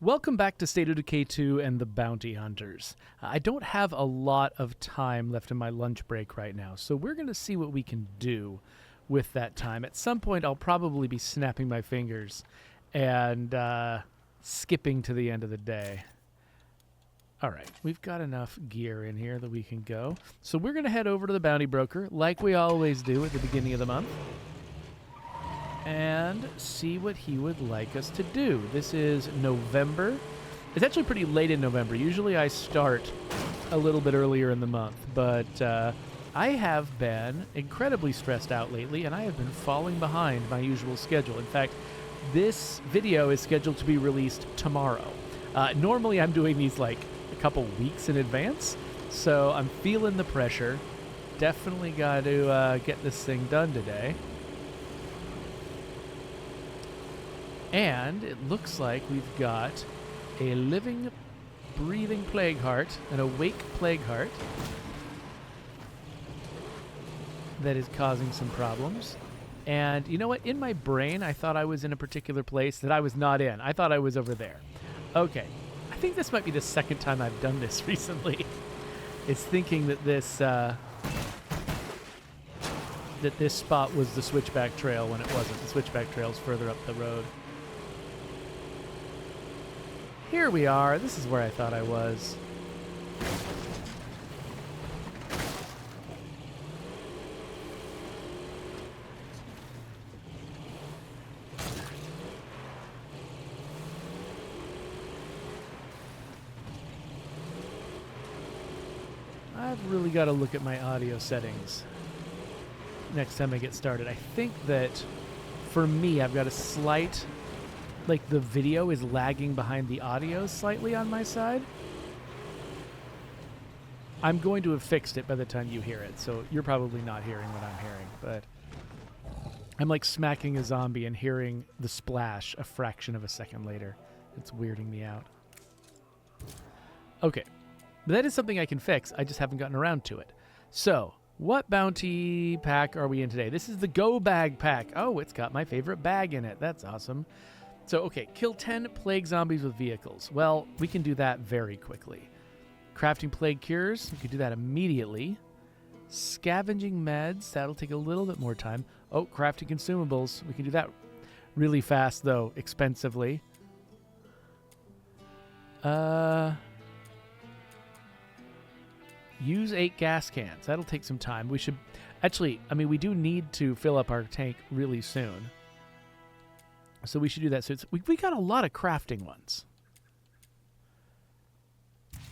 Welcome back to State of Decay 2 and the Bounty Hunters. I don't have a lot of time left in my lunch break right now, so we're going to see what we can do with that time. At some point, I'll probably be snapping my fingers and skipping to the end of the day. All right, we've got enough gear in here that we can go. So we're going to head over to the Bounty Broker, like we always do at the beginning of the month, and see what he would like us to do. This is November. It's actually pretty late in November. Usually I start a little bit earlier in the month, but I have been incredibly stressed out lately, and I have been falling behind my usual schedule. In fact, this video is scheduled to be released tomorrow. Normally I'm doing these like a couple weeks in advance, so I'm feeling the pressure. Definitely got to get this thing done today. And it looks like we've got a living, breathing plague heart, an awake plague heart that is causing some problems. And you know what? In my brain, I thought I was in a particular place that I was not in. I thought I was over there. Okay. I think this might be the second time I've done this recently. It's thinking that this spot was the switchback trail when it wasn't. The switchback trail's further up the road. Here we are. This is where I thought I was. I've really got to look at my audio settings next time I get started. I think that for me, I've got a slight... like the video is lagging behind the audio slightly on my side. I'm going to have fixed it by the time you hear it, so you're probably not hearing what I'm hearing, but I'm like smacking a zombie and hearing the splash a fraction of a second later. It's weirding me out. Okay, but that is something I can fix. I just haven't gotten around to it. So, what bounty pack are we in today? This is the Go Bag pack. Oh, it's got my favorite bag in it. That's awesome. So, okay, kill 10 plague zombies with vehicles. Well, we can do that very quickly. Crafting plague cures, we can do that immediately. Scavenging meds, that'll take a little bit more time. Oh, crafting consumables, we can do that really fast, though, expensively. Use 8 gas cans, that'll take some time. We should, actually, I mean, we do need to fill up our tank really soon. So we should do that. So we got a lot of crafting ones.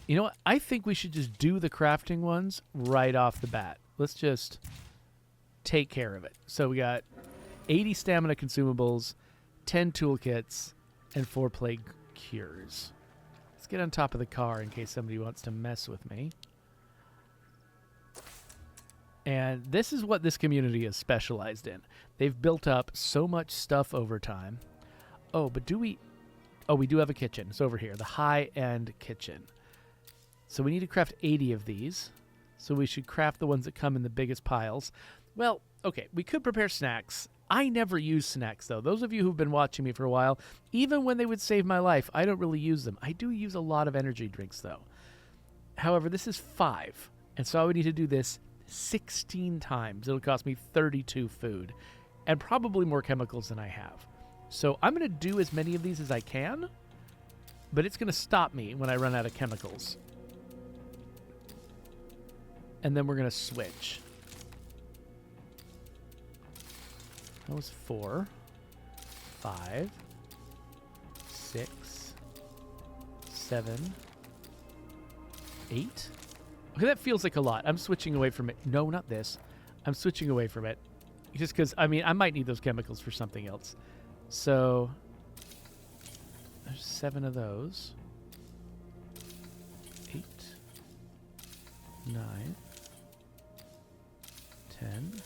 You know what? I think we should just do the crafting ones right off the bat. Let's just take care of it. So we got 80 stamina consumables, 10 toolkits, and 4 plague cures. Let's get on top of the car in case somebody wants to mess with me. And this is what this community is specialized in. They've built up so much stuff over time. Oh, but do we... oh, we do have a kitchen. It's over here. The high-end kitchen. So we need to craft 80 of these. So we should craft the ones that come in the biggest piles. Well, okay, we could prepare snacks. I never use snacks, though. Those of you who've been watching me for a while, even when they would save my life, I don't really use them. I do use a lot of energy drinks, though. However, this is 5. And so I would need to do this 16 times. It'll cost me 32 food and probably more chemicals than I have. So I'm going to do as many of these as I can, but it's going to stop me when I run out of chemicals. And then we're going to switch. That was 4, 5, 6, 7, 8. Okay, that feels like a lot. I'm switching away from it. No, not this. I'm switching away from it. Just because, I mean, I might need those chemicals for something else. So, there's 7 of those. 8, 9, 10,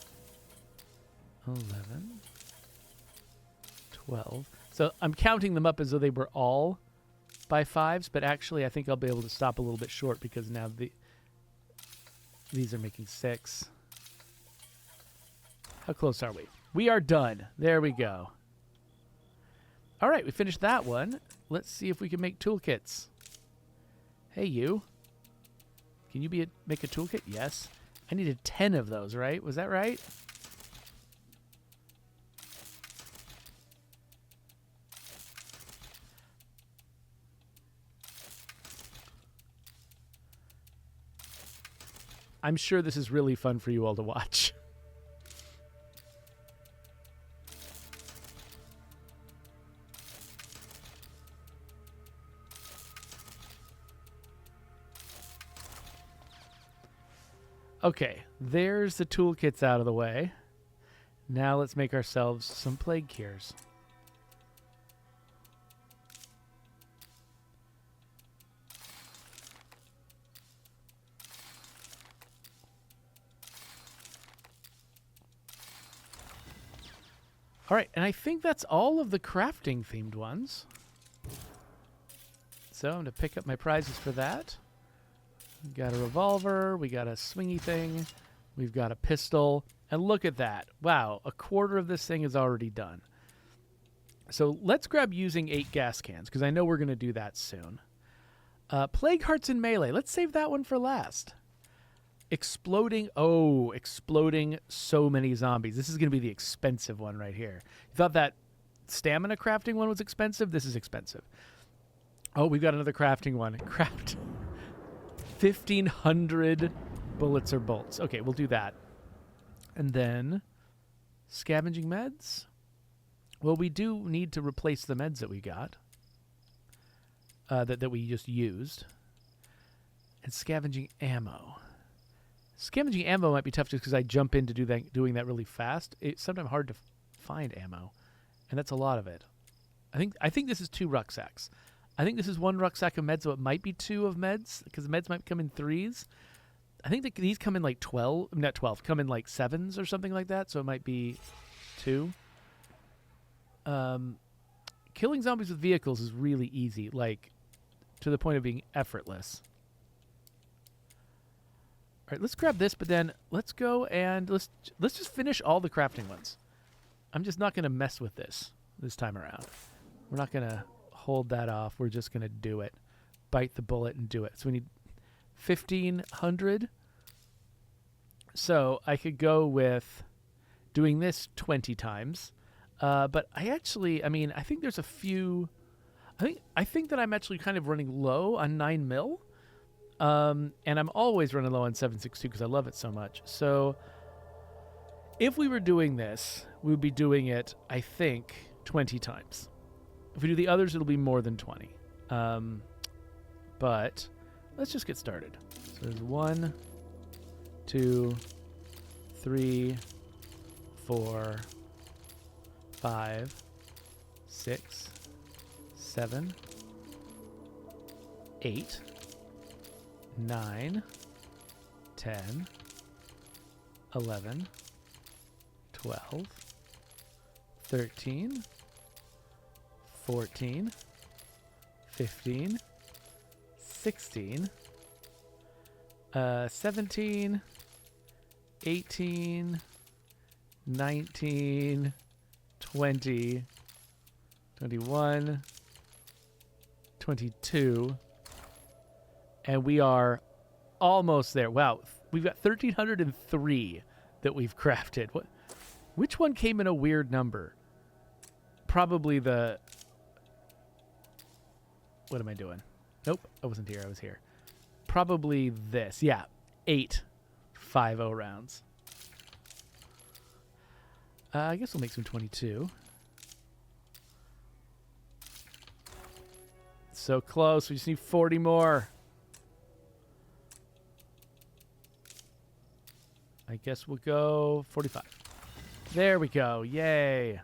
11, 12. So, I'm counting them up as though they were all by 5s, but actually I think I'll be able to stop a little bit short because now these are making 6. How close are we? We are done. There we go. All right, we finished that one. let's see if we can make toolkits. Hey, you. Can you make a toolkit? Yes. I needed 10 of those, right? Was that right? I'm sure this is really fun for you all to watch. Okay, there's the toolkits out of the way. Now let's make ourselves some plague cures. All right, and I think that's all of the crafting themed ones. So I'm going to pick up my prizes for that. We got a revolver, we got a swingy thing, we've got a pistol, and look at that. Wow, a quarter of this thing is already done. So let's grab using 8 gas cans, because I know we're going to do that soon. Plague Hearts in Melee. Let's save that one for last. Exploding. Oh, exploding so many zombies. This is going to be the expensive one right here. You thought that stamina crafting one was expensive? This is expensive. Oh, we've got another crafting one. Craft 1,500 bullets or bolts. Okay, we'll do that. And then scavenging meds. Well, we do need to replace the meds that we got. That we just used. And scavenging ammo. Scavenging ammo might be tough just because I jump into doing that really fast. It's sometimes hard to find ammo, and that's a lot of it. I think this is 2 rucksacks. I think this is 1 rucksack of meds, so it might be 2 of meds because meds might come in 3s. I think these come in like 12, not 12, come in like 7s or something like that, so it might be 2. Killing zombies with vehicles is really easy, like to the point of being effortless. All right, let's grab this, but then let's go and let's just finish all the crafting ones. I'm just not going to mess with this time around. We're not going to hold that off. We're just going to do it. Bite the bullet and do it. So we need 1,500. So I could go with doing this 20 times. But I think there's a few... I think that I'm actually kind of running low on 9mm. And I'm always running low on 7.62 because I love it so much. So if we were doing this, we would be doing it, I think, 20 times. If we do the others, it'll be more than 20. But let's just get started. So there's 1, 2, 3, 4, 5, 6, 7, 8, 9, 10, 11, 12, 13, 14, 15, 16, 17, 18, 19, 20, 21, 22, and we are almost there. Wow, we've got 1,303 that we've crafted. Which one came in a weird number? Probably the... What am I doing? Nope, I wasn't here. I was here. Probably this. Yeah, 8 5.0 rounds. I guess we'll make some 22. So close. We just need 40 more. I guess we'll go 45. There we go. Yay.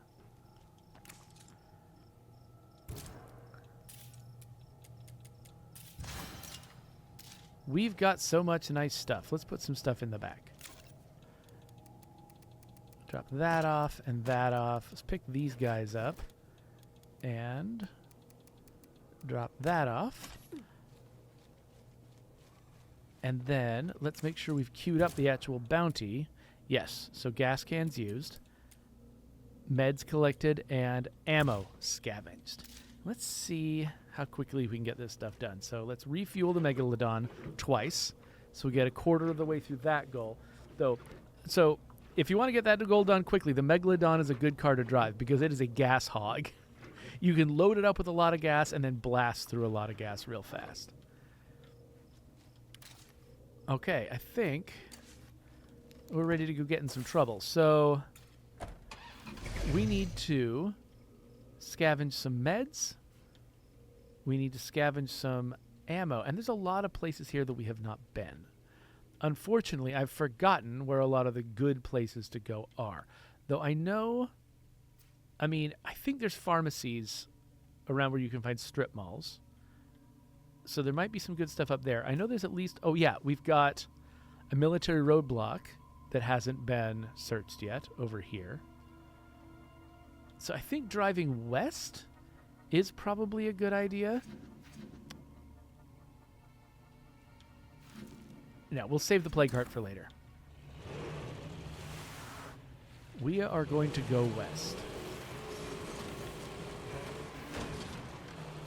We've got so much nice stuff. Let's put some stuff in the back. Drop that off and that off. Let's pick these guys up. And drop that off. And then let's make sure we've queued up the actual bounty. Yes, so gas cans used, meds collected, and ammo scavenged. Let's see how quickly we can get this stuff done. So let's refuel the Megalodon twice. So we get a quarter of the way through that goal. So if you want to get that goal done quickly, the Megalodon is a good car to drive because it is a gas hog. You can load it up with a lot of gas and then blast through a lot of gas real fast. Okay, I think we're ready to go get in some trouble. So we need to scavenge some meds. We need to scavenge some ammo. And there's a lot of places here that we have not been. Unfortunately, I've forgotten where a lot of the good places to go are. Though I know... I think there's pharmacies around where you can find strip malls. So there might be some good stuff up there. I know there's at least... Oh, yeah, we've got a military roadblock that hasn't been searched yet over here. So I think driving west is probably a good idea. No, we'll save the plague heart for later. We are going to go west.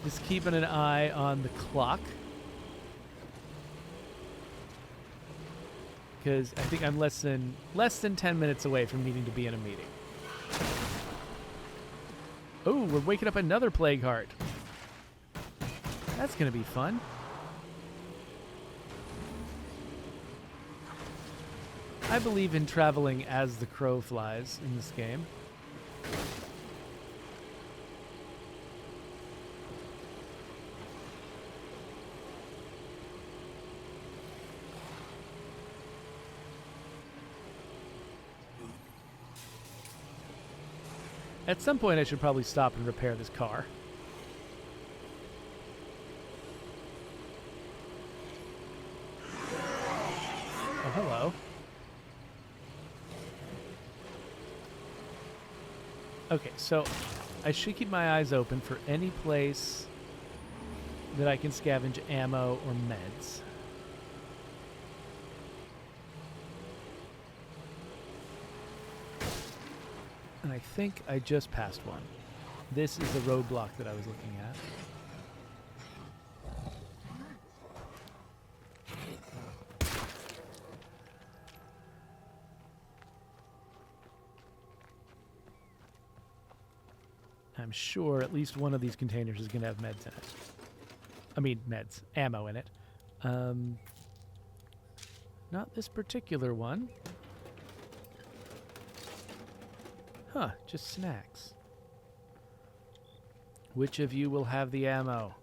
Just keeping an eye on the clock. Because I think I'm less than 10 minutes away from needing to be in a meeting. Oh, we're waking up another plague heart. That's going to be fun. I believe in traveling as the crow flies in this game. At some point, I should probably stop and repair this car. Oh, hello. Okay, so I should keep my eyes open for any place that I can scavenge ammo or meds. And I think I just passed one. This is the roadblock that I was looking at. I'm sure at least one of these containers is going to have meds in it. I mean, meds. Ammo in it. Not this particular one. Huh, just snacks. Which of you will have the ammo?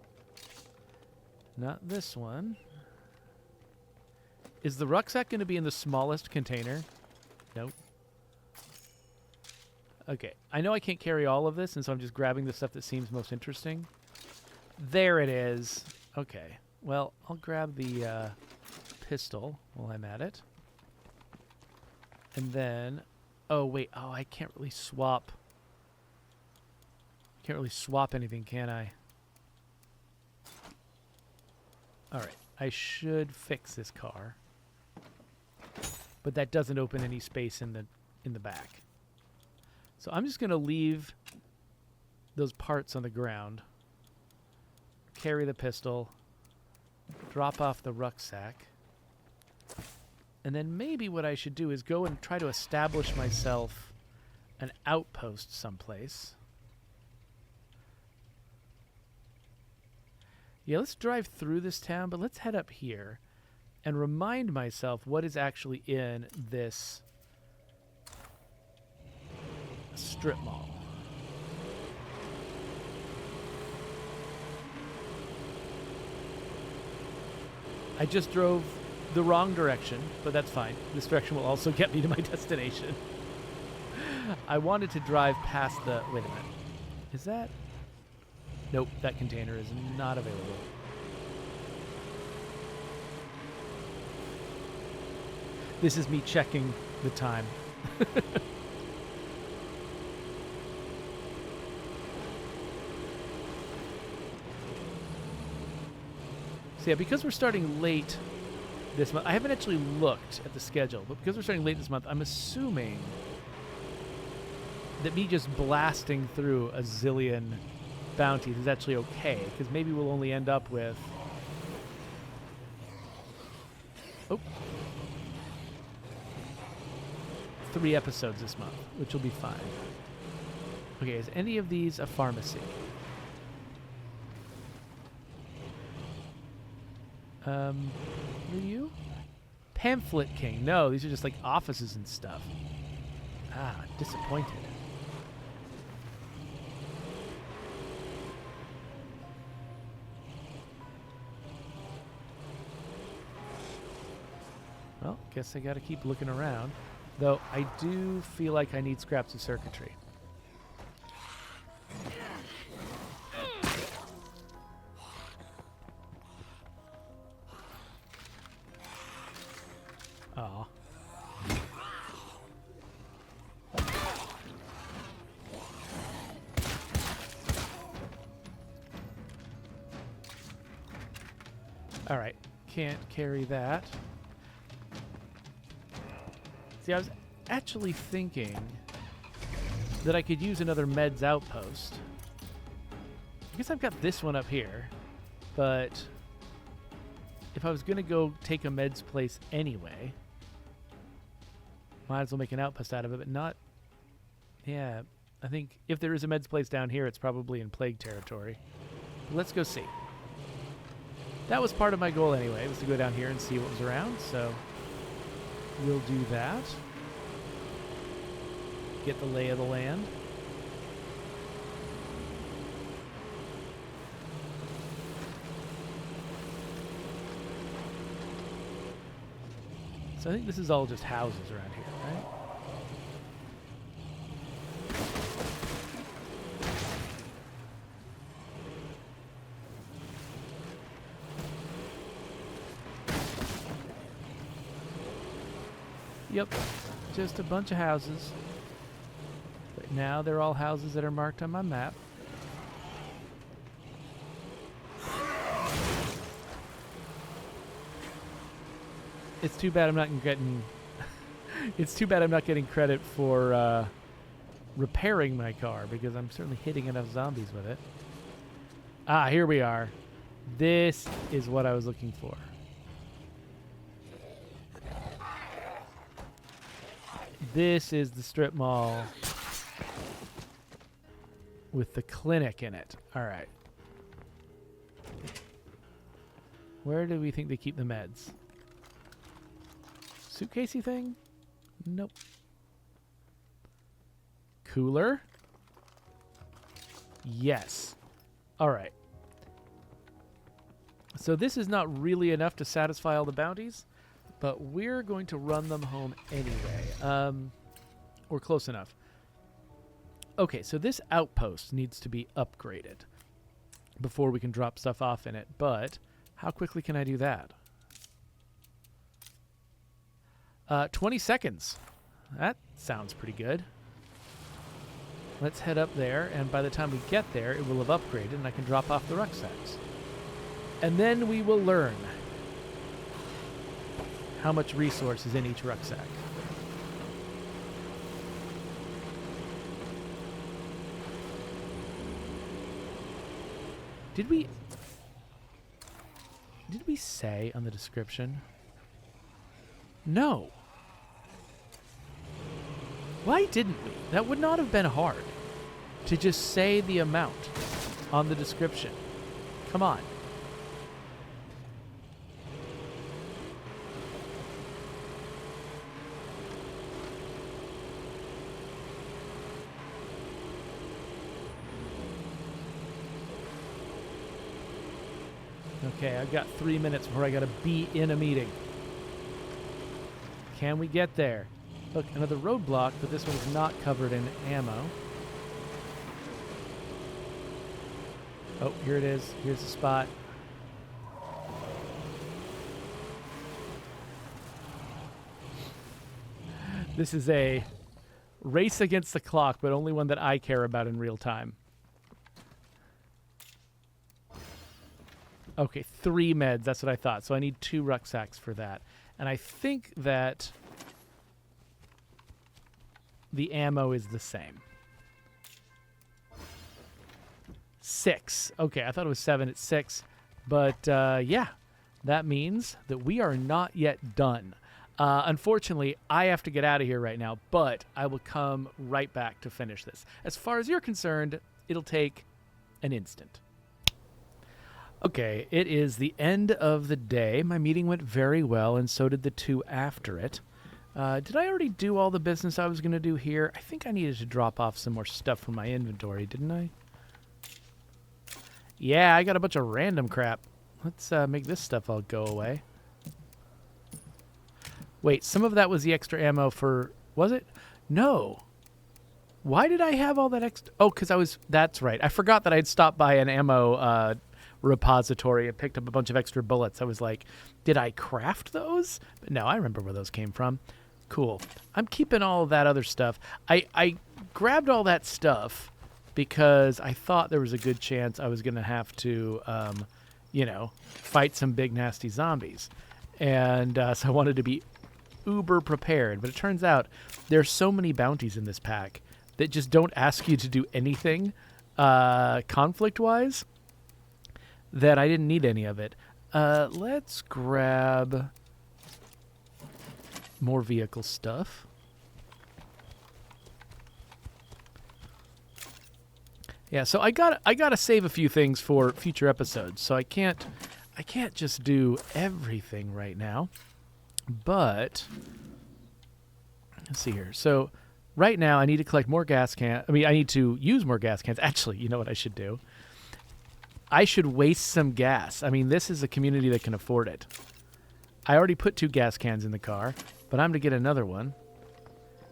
Not this one. Is the rucksack going to be in the smallest container? Nope. Okay, I know I can't carry all of this, and so I'm just grabbing the stuff that seems most interesting. There it is. Okay, well, I'll grab the pistol while I'm at it. And then... Oh, wait. Oh, I can't really swap. Can't really swap anything, can I? Alright, I should fix this car. But that doesn't open any space in the back. So I'm just going to leave those parts on the ground. Carry the pistol. Drop off the rucksack. And then maybe what I should do is go and try to establish myself an outpost someplace. Yeah, let's drive through this town, but let's head up here and remind myself what is actually in this strip mall. I just drove the wrong direction, but that's fine. This direction will also get me to my destination. I wanted to drive past the... Wait a minute. Is that... Nope, that container is not available. This is me checking the time. So yeah, because we're starting late this month, I haven't actually looked at the schedule, but because we're starting late this month, I'm assuming that me just blasting through a zillion bounties is actually okay, because maybe we'll only end up with... Oh. 3 episodes this month, which will be fine. Okay, is any of these a pharmacy? What are you? Pamphlet King. No, these are just like offices and stuff. Ah, disappointed. Well, guess I gotta keep looking around. Though I do feel like I need scraps of circuitry. Aw. Alright, can't carry that. See, I was actually thinking that I could use another meds outpost. I guess I've got this one up here, but if I was going to go take a meds place anyway, might as well make an outpost out of it, but not... Yeah, I think if there is a meds place down here, it's probably in plague territory. But let's go see. That was part of my goal anyway, was to go down here and see what was around, so we'll do that. Get the lay of the land. So I think this is all just houses around here, right? Yep, just a bunch of houses. But now they're all houses that are marked on my map. It's too bad I'm not getting... it's too bad I'm not getting credit for repairing my car, because I'm certainly hitting enough zombies with it. Ah, here we are. This is what I was looking for. This is the strip mall with the clinic in it. All right. Where do we think they keep the meds? Suitcasey thing? Nope. Cooler? Yes. All right. So this is not really enough to satisfy all the bounties, but we're going to run them home anyway. Or close enough. Okay, so this outpost needs to be upgraded before we can drop stuff off in it, but how quickly can I do that? 20 seconds. That sounds pretty good. Let's head up there, and by the time we get there, it will have upgraded, and I can drop off the rucksacks. And then we will learn how much resource is in each rucksack. Did we say on the description? No. Why didn't we? That would not have been hard to just say the amount on the description. Come on. Okay, I've got 3 minutes before I gotta be in a meeting. Can we get there? Look, another roadblock, but this one's not covered in ammo. Oh, here it is. Here's the spot. This is a race against the clock, but only one that I care about in real time. Okay, 3 meds. That's what I thought. So I need 2 rucksacks for that. And I think that the ammo is the same. 6. Okay, I thought it was 7. It's 6. But yeah, that means that we are not yet done. Unfortunately, I have to get out of here right now, but I will come right back to finish this. As far as you're concerned, it'll take an instant. Okay, it is the end of the day. My meeting went very well, and so did the 2 after it. Did I already do all the business I was going to do here? I think I needed to drop off some more stuff from my inventory, didn't I? Yeah, I got a bunch of random crap. Let's make this stuff all go away. Wait, some of that was the extra ammo for... Was it? No. Why did I have all that extra... Oh, because I was... That's right. I forgot that I'd stopped by an ammo repository and picked up a bunch of extra bullets. I was like, did I craft those? But no, I remember where those came from. Cool. I'm keeping all of that other stuff. I grabbed all that stuff because I thought there was a good chance I was going to have to, you know, fight some big nasty zombies. And so I wanted to be uber prepared. But it turns out there's so many bounties in this pack that just don't ask you to do anything conflict-wise that I didn't need any of it. Let's grab more vehicle stuff. Yeah, so I gotta save a few things for future episodes. So I can't just do everything right now. But let's see here. So right now I need to collect more gas cans. I mean, I need to use more gas cans. Actually, you know what I should do? I should waste some gas. I mean, this is a community that can afford it. I already put 2 gas cans in the car, but I'm to get another one.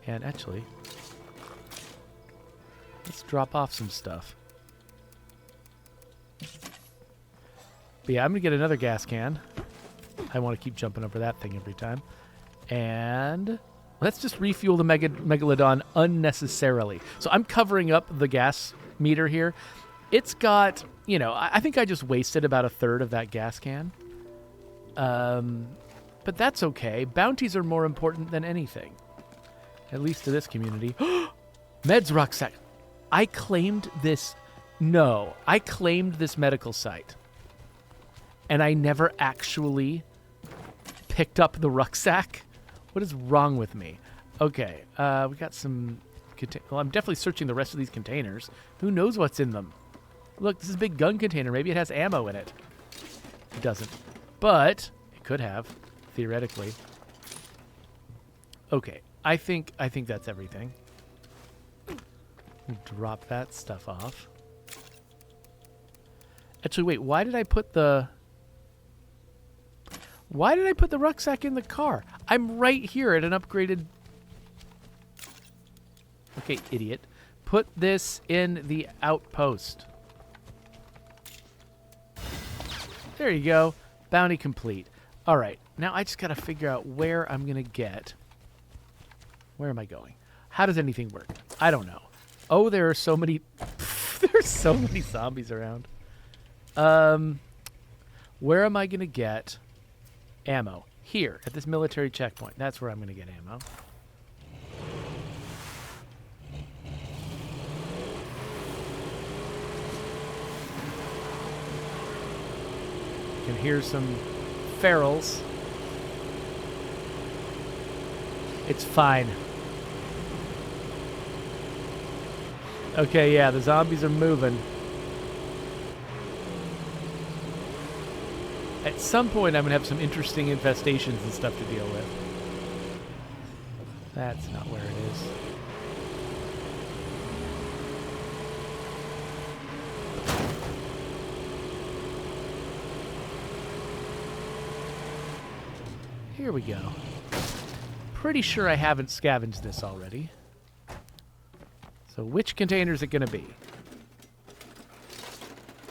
And actually, let's drop off some stuff. But yeah, I'm going to get another gas can. I want to keep jumping over that thing every time. And let's just refuel the Megalodon unnecessarily. So I'm covering up the gas meter here. It's got, you know, I think I just wasted about 1/3 of that gas can. But that's okay. Bounties are more important than anything. At least to this community. Meds rucksack. I claimed this. No, I claimed this medical site. And I never actually picked up the rucksack. What is wrong with me? Okay, we got some... Well, I'm definitely searching the rest of these containers. Who knows what's in them? Look, this is a big gun container. Maybe it has ammo in it. It doesn't. But it could have, theoretically. Okay, I think that's everything. Drop that stuff off. Actually, wait, why did I put the rucksack in the car? I'm right here at an upgraded... Okay, idiot. Put this in the outpost. There you go. Bounty complete. All right. Now I just got to figure out where I'm going to get... Where am I going? How does anything work? I don't know. Oh, there are so many... There's so many zombies around. Where am I going to get ammo? Here, at this military checkpoint. That's where I'm going to get ammo. You can hear some ferals. It's fine. Okay, yeah, the zombies are moving. At some point, I'm going to have some interesting infestations and stuff to deal with. That's not where it is. Here we go. Pretty sure I haven't scavenged this already. So which container is it going to be?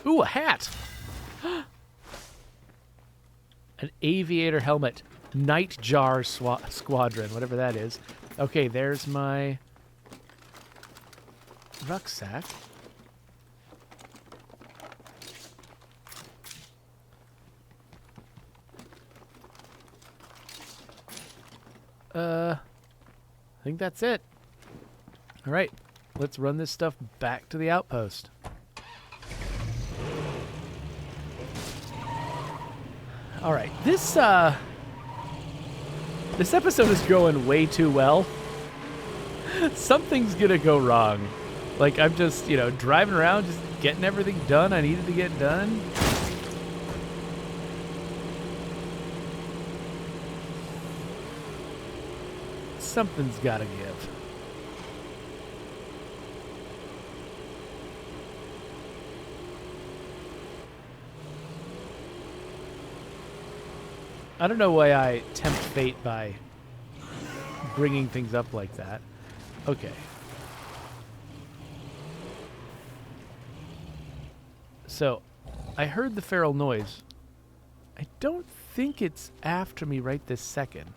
Ooh, a hat! An aviator helmet. Nightjar Squadron, whatever that is. Okay, there's my rucksack. I think that's it. All right, let's run this stuff back to the outpost. All right, this episode is going way too well. Something's gonna go wrong. Like, I'm just, driving around, just getting everything done I needed to get done. Something's gotta give. I don't know why I tempt fate by bringing things up like that. Okay. So, I heard the feral noise. I don't think it's after me right this second.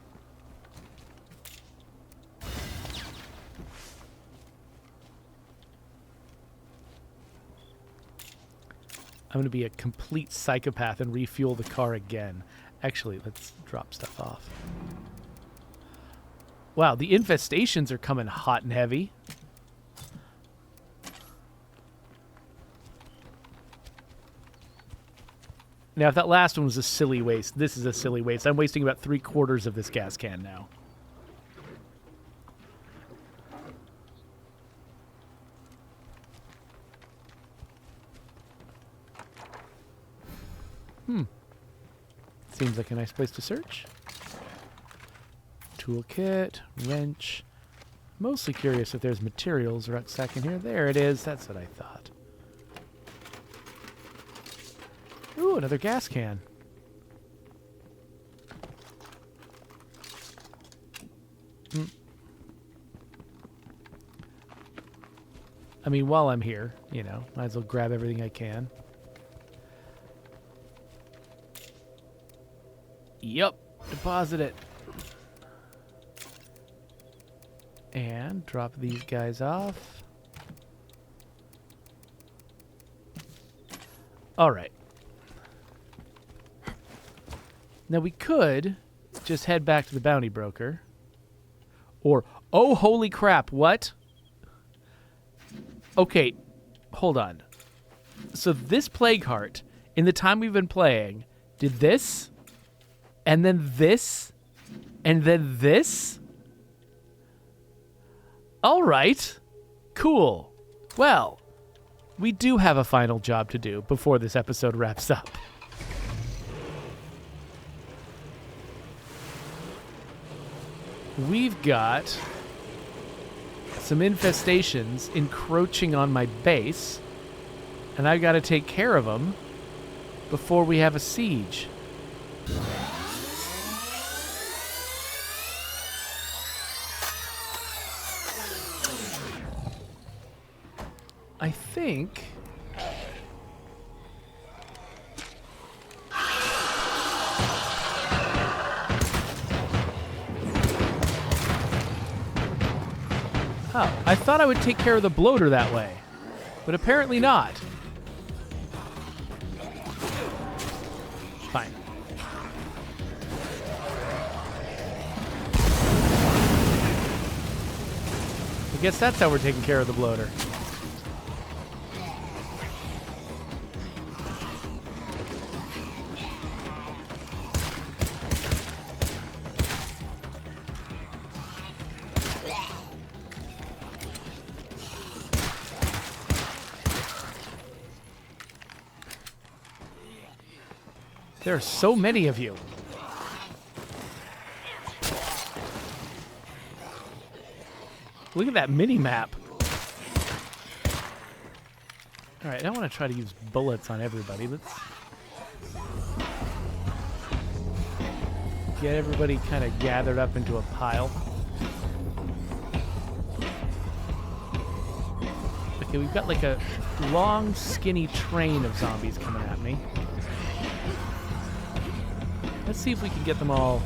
I'm going to be a complete psychopath and refuel the car again. Actually, let's drop stuff off. Wow, the infestations are coming hot and heavy. Now, if that last one was a silly waste, this is a silly waste. I'm wasting about 3/4 of this gas can now. Seems like a nice place to search. Toolkit, wrench. Mostly curious if there's materials rucksack in here. There it is. That's what I thought. Ooh, another gas can. I mean, while I'm here, might as well grab everything I can. Yep, deposit it. And drop these guys off. All right. Now we could just head back to the bounty broker. Or, oh, holy crap, what? Okay, hold on. So this plague heart, in the time we've been playing, did this, and then this, and then this? All right, cool. Well, we do have a final job to do before this episode wraps up. We've got some infestations encroaching on my base, and I've got to take care of them before we have a siege. I think I thought I would take care of the bloater that way, but apparently not. Fine. I guess that's how we're taking care of the bloater. There are so many of you. Look at that mini-map. All right, I don't want to try to use bullets on everybody. Let's get everybody kind of gathered up into a pile. Okay, we've got like a long, skinny train of zombies coming at me. Let's see if we can get them all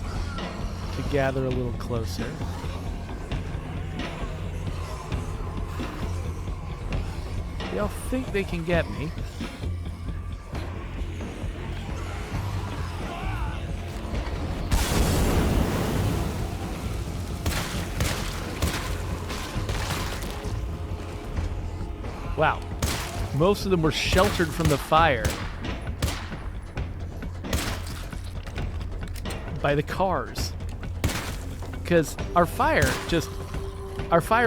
to gather a little closer. They all think they can get me. Wow. Most of them were sheltered from the fire. by the cars. Because our fire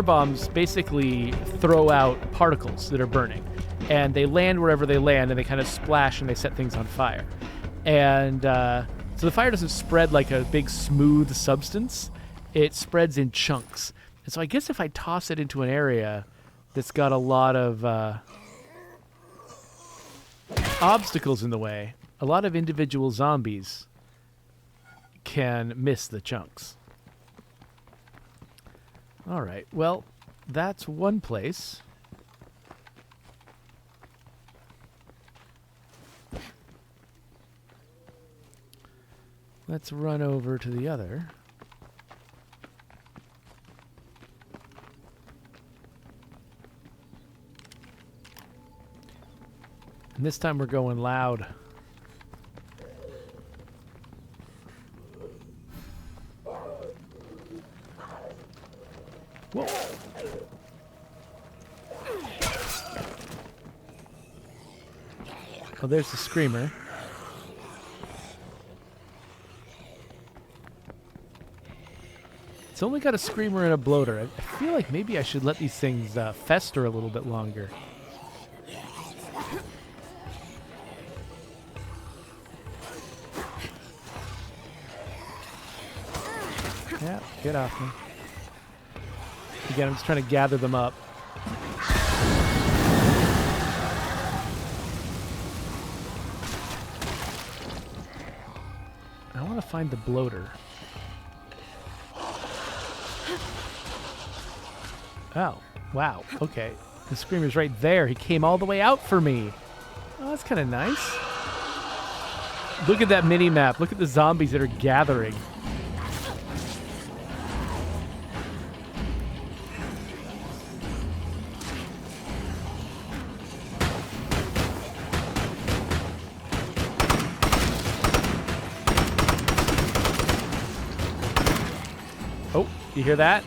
bombs basically throw out particles that are burning. And they land wherever they land, and they kind of splash and they set things on fire. And so the fire doesn't spread like a big smooth substance. It spreads in chunks. And so I guess if I toss it into an area that's got a lot of obstacles in the way, a lot of individual zombies can miss the chunks. All right, well, that's one place. Let's run over to the other. And this time we're going loud. Whoa. Oh, there's the screamer. It's only got a screamer and a bloater. I feel like maybe I should let these things fester a little bit longer. Yeah, get off me. Again, I'm just trying to gather them up. I want to find the bloater. Oh, wow. Okay. The screamer's right there. He came all the way out for me. Oh, that's kind of nice. Look at that mini-map. Look at the zombies that are gathering. Oh, you hear that?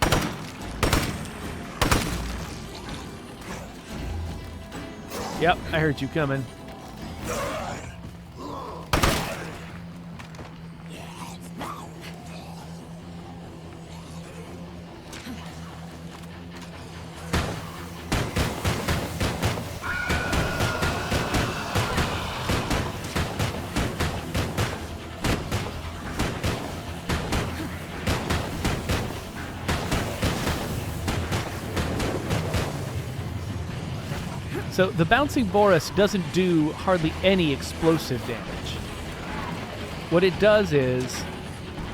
Yep, I heard you coming. So the bouncing Boris doesn't do hardly any explosive damage. What it does is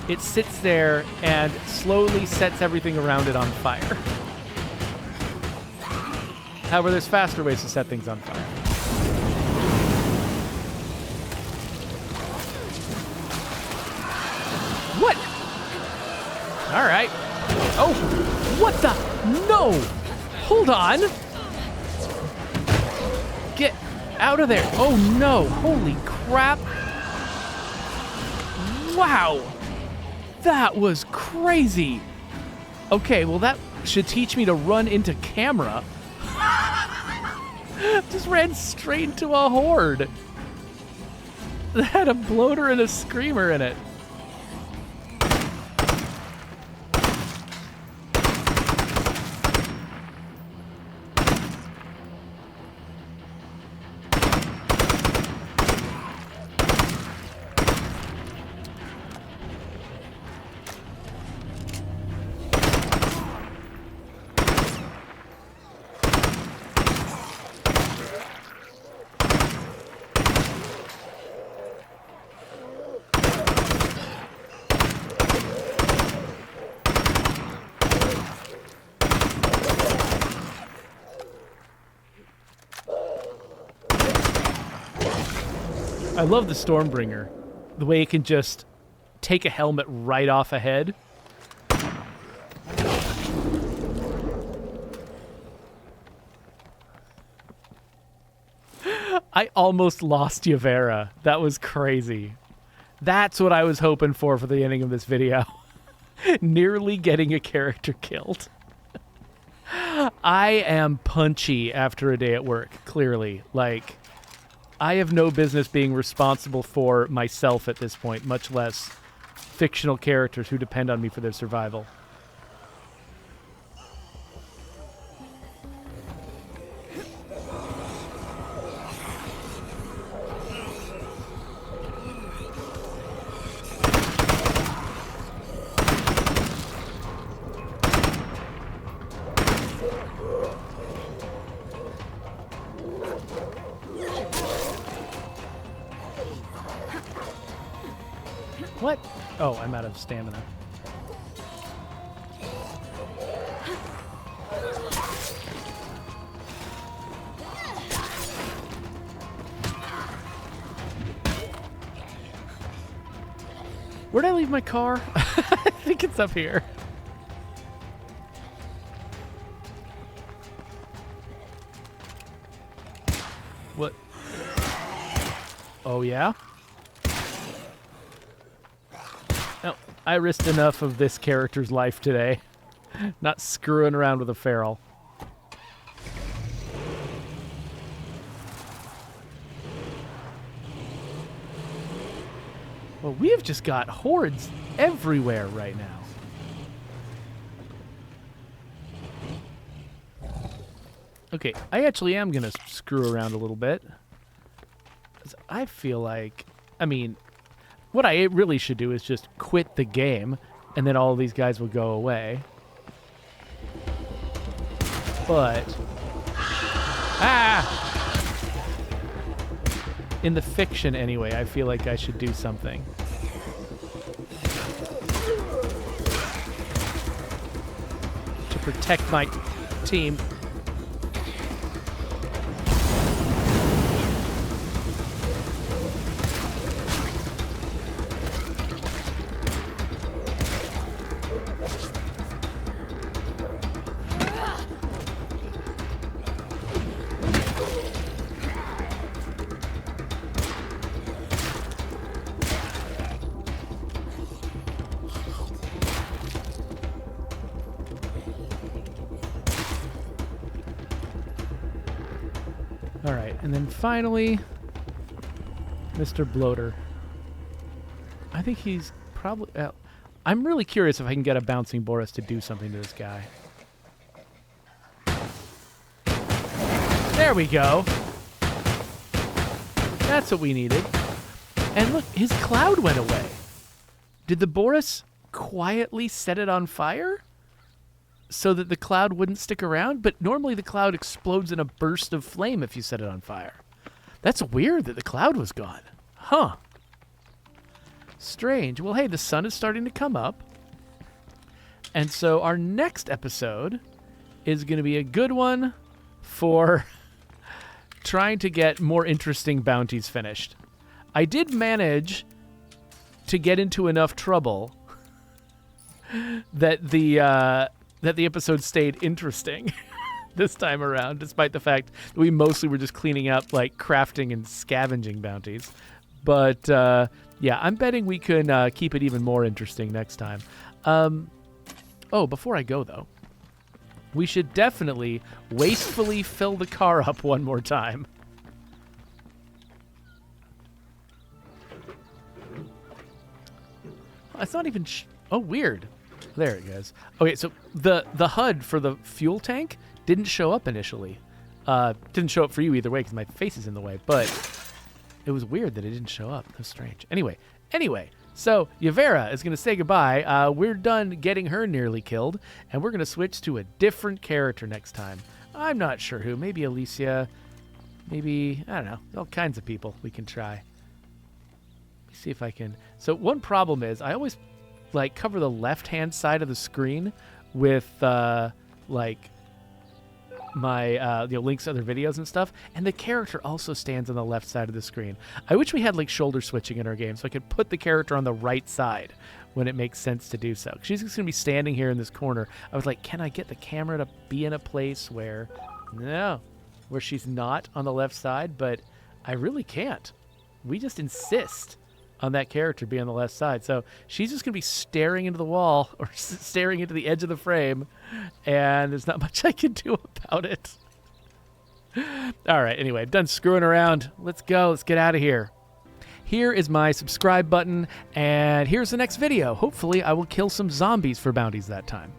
it sits there and slowly sets everything around it on fire. However, there's faster ways to set things on fire. What? All right. Oh, what the? No! Hold on. Get out of there. Oh no, holy crap. Wow, that was crazy. Okay, well that should teach me to run into camera. Just ran straight into a horde. That had a bloater and a screamer in it. I love the Stormbringer. The way it can just take a helmet right off a head. I almost lost Yavera. That was crazy. That's what I was hoping for the ending of this video. Nearly getting a character killed. I am punchy after a day at work, clearly. Like, I have no business being responsible for myself at this point, much less fictional characters who depend on me for their survival. What? Oh, I'm out of stamina. Where'd I leave my car? I think it's up here. What? Oh, yeah? No, I risked enough of this character's life today. Not screwing around with a feral. Well, we have just got hordes everywhere right now. Okay, I actually am going to screw around a little bit. 'Cause I feel like, I mean, what I really should do is just quit the game, and then all of these guys will go away. But... Ah! In the fiction, anyway, I feel like I should do something. To protect my team. All right, and then finally, Mr. Bloater. I think he's probably... I'm really curious if I can get a Bouncing Boris to do something to this guy. There we go. That's what we needed. And look, his cloud went away. Did the Boris quietly set it on fire so that the cloud wouldn't stick around? But normally the cloud explodes in a burst of flame if you set it on fire. That's weird that the cloud was gone. Huh. Strange. Well, hey, the sun is starting to come up. And so our next episode is going to be a good one for trying to get more interesting bounties finished. I did manage to get into enough trouble that the episode stayed interesting this time around, despite the fact that we mostly were just cleaning up, like, crafting and scavenging bounties. But, yeah, I'm betting we can keep it even more interesting next time. Oh, before I go, though, we should definitely wastefully fill the car up one more time. It's not even... oh, weird. There it goes. Okay, so the HUD for the fuel tank didn't show up initially. Didn't show up for you either way because my face is in the way, but it was weird that it didn't show up. That's strange. Anyway, so Yavera is going to say goodbye. We're done getting her nearly killed, and we're going to switch to a different character next time. I'm not sure who. Maybe Alicia. Maybe, I don't know, all kinds of people we can try. Let me see if I can. So one problem is I always like cover the left-hand side of the screen with like my links to other videos and stuff, and the character also stands on the left side of the screen. I wish we had like shoulder switching in our game so I could put the character on the right side when it makes sense to do so. She's just gonna be standing here in this corner. I was like, can I get the camera to be in a place where where she's not on the left side? But I really can't. We just insist on that character be on the left side. So she's just going to be staring into the wall or staring into the edge of the frame, and there's not much I can do about it. All right, anyway, done screwing around. Let's go. Let's get out of here. here is my subscribe button, and here's the next video. Hopefully I will kill some zombies for bounties that time.